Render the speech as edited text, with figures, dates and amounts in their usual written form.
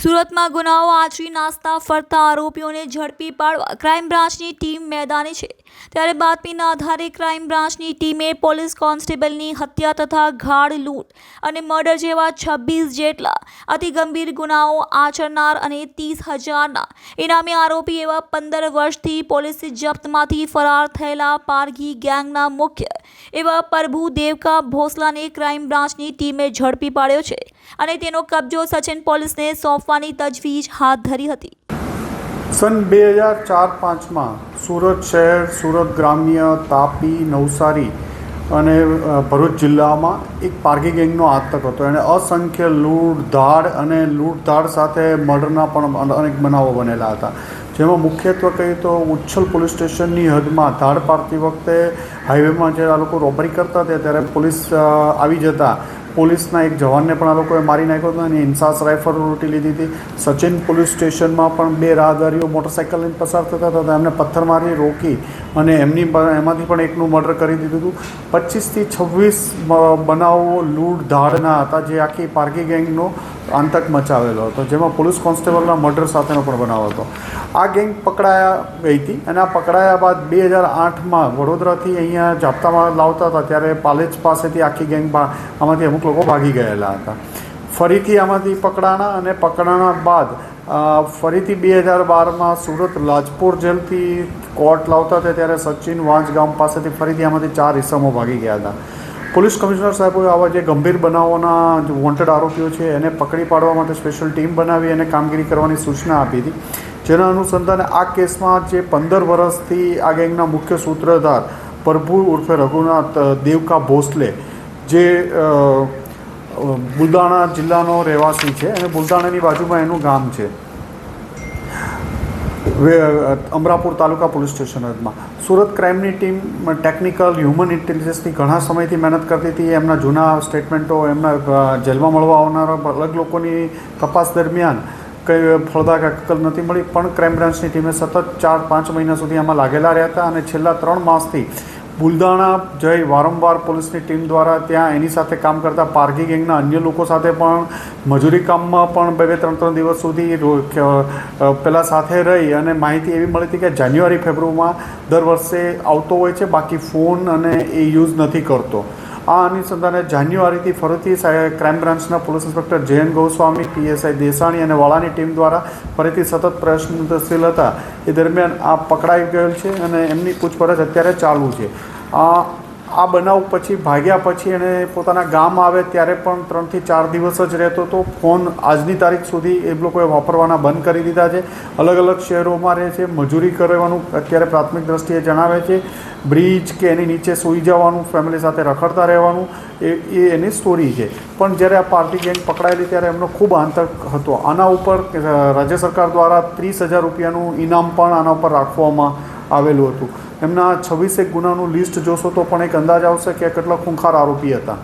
સુરતમાં ગુનાઓ આચરી નાસ્તા ફરતા આરોપીઓને ઝડપી પાડવા ક્રાઇમ બ્રાન્ચની ટીમ મેદાને છે। ત્યારે બાતમીના આધારે ક્રાઇમ બ્રાન્ચની ટીમે પોલીસ કોન્સ્ટેબલની હત્યા તથા ગાઢ લૂંટ અને મર્ડર જેવા 26 જેટલા અતિ ગંભીર ગુનાઓ આચરનાર અને 30,000ના ઇનામી આરોપી એવા 15 વર્ષથી પોલીસે જપ્તમાંથી ફરાર થયેલા પારઘી ગેંગના મુખ્ય એવા પ્રભુ દેવકા ભોસલાને ક્રાઇમ બ્રાન્ચની ટીમે ઝડપી પાડ્યો છે અને તેનો કબજો સચિન પોલીસને સોંપવાની તજવીજ હાથ ધરી હતી। सन 2004-5માં સુરત શહેર, સુરત ગ્રામ્ય, તાપી, નવસારી અને ભરૂચ જિલ્લામાં એક પારઘી ગેંગનો આતંક હતો। એણે અસંખ્ય લૂંટધાડ સાથે મર્ડરના પણ અનેક બનાવો બનેલા હતા, જેમાં મુખ્યત્વે કહીએ તો ઉચ્છલ પોલીસ સ્ટેશનની હદમાં ધાડ પાડતી વખતે હાઈવેમાં જે આ લોકો રોબરી કરતા હતા ત્યારે પોલીસ આવી જતા પોલીસના એક જવાનને પણ આ લોકોએ મારી નાખ્યો હતો અને ઇન્સાસ રાઇફલ લૂંટી લીધી હતી। સચિન પોલીસ સ્ટેશનમાં પણ 2 રાહદારીઓ મોટરસાઇકલ લઈને પસાર થતા હતા, એમને પથ્થર મારી રોકી અને એમાંથી પણ એકનું મર્ડર કરી દીધું હતું। 25થી 26 બનાવો લૂંટધાડના હતા, જે આખી પારઘી ગેંગનો આતંક મચાવેલો હતો, જેમાં પોલીસ કોન્સ્ટેબલના મર્ડર સાથેનો પણ બનાવ હતો। આ ગેંગ પકડાયા ગઈ હતી અને આ પકડાયા બાદ 2008માં વડોદરાથી અહીંયા જાપ્તામાં લાવતા હતા ત્યારે પાલેજ પાસેથી આખી ગેંગ આમાંથી અમુક લોકો ભાગી ગયેલા હતા। ફરીથી આમાંથી પકડાણા બાદ ફરીથી 2012માં સુરત લાજપોર જેલથી કોર્ટ લાવતા હતા ત્યારે સચિન વાંજ ગામ પાસેથી ફરીથી આમાંથી 4 ઇસમો ભાગી ગયા હતા। પોલીસ કમિશનર સાહેબોએ આવા જે ગંભીર બનાવોના વોન્ટેડ આરોપીઓ છે એને પકડી પાડવા માટે સ્પેશિયલ ટીમ બનાવી અને કામગીરી કરવાની સૂચના આપી હતી, જેના અનુસંધાને આ કેસમાં જે 15 વર્ષથી આ ગેંગના મુખ્ય સૂત્રધાર પ્રભુ ઉર્ફે રઘુનાથ દેવકા ભોસલે, જે બુલદાણા જિલ્લાનો રહેવાસી છે અને બુલદાણાની બાજુમાં એનું ગામ છે, અમરાપુર તાલુકા પોલીસ સ્ટેશન હદમાં। સુરત ક્રાઇમની ટીમ ટેકનિકલ હ્યુમન ઇન્ટેલિજન્સની ઘણા સમયથી મહેનત કરતી હતી। એમના જૂના સ્ટેટમેન્ટો, એમના જેલમાં મળવા આવનારા અલગ લોકોની તપાસ દરમિયાન કંઈ ફળદાયક અક્કલ નથી મળી, પણ ક્રાઇમ બ્રાન્ચની ટીમે સતત 4-5 મહિના સુધી આમાં લાગેલા રહ્યા હતા અને છેલ્લા 3 માસથી બુલદાણા જઈ વારંવાર પોલીસની ટીમ દ્વારા ત્યાં એની સાથે કામ કરતા પારઘી ગેંગના અન્ય લોકો સાથે પણ મજૂરી કામમાં પણ 2-3 દિવસ સુધી પહેલાં સાથે રહી અને માહિતી એવી મળી હતી કે જાન્યુઆરી-ફેબ્રુઆરીમાં દર વર્ષે આવતો હોય છે, બાકી ફોન અને એ યુઝ નથી કરતો। આ અનુસંધાને જાન્યુઆરીથી ફરીથી ક્રાઇમ બ્રાન્ચના police inspector Jayant Goswami, PSI Desani અને વાળાની ટીમ દ્વારા ફરીથી સતત પ્રયત્નશીલ હતા। એ દરમિયાન આ પકડાઈ ગયેલ છે અને એમની પૂછપરછ અત્યારે ચાલુ છે। આ બનાવ પછી ભાગ્યા પછી એને પોતાના ગામ આવે ત્યારે પણ 3 થી 4 દિવસ જ રહેતો હતો। ફોન આજની તારીખ સુધી એ લોકોએ વાપરવાના બંધ કરી દીધા છે। અલગ અલગ શહેરોમાં રહે છે, મજૂરી કરવાનું અત્યારે પ્રાથમિક દ્રષ્ટિએ જણાવે છે, બ્રિજ કે એની નીચે સૂઈ જવાનું, ફેમિલી સાથે રખડતા રહેવાનું, એ એની સ્ટોરી છે। પણ જ્યારે આ પાર્ટી ગેંગ પકડાયેલી ત્યારે એમનો ખૂબ આતંક હતો। આના ઉપર રાજ્ય સરકાર દ્વારા 30,000 રૂપિયાનું ઇનામ પણ આના ઉપર રાખવામાં આવેલું હતું। એમના 26 ગુનાનું લિસ્ટ જોશો તો પણ એક અંદાજ આવશે કે કેટલા ખૂંખાર આરોપી હતા।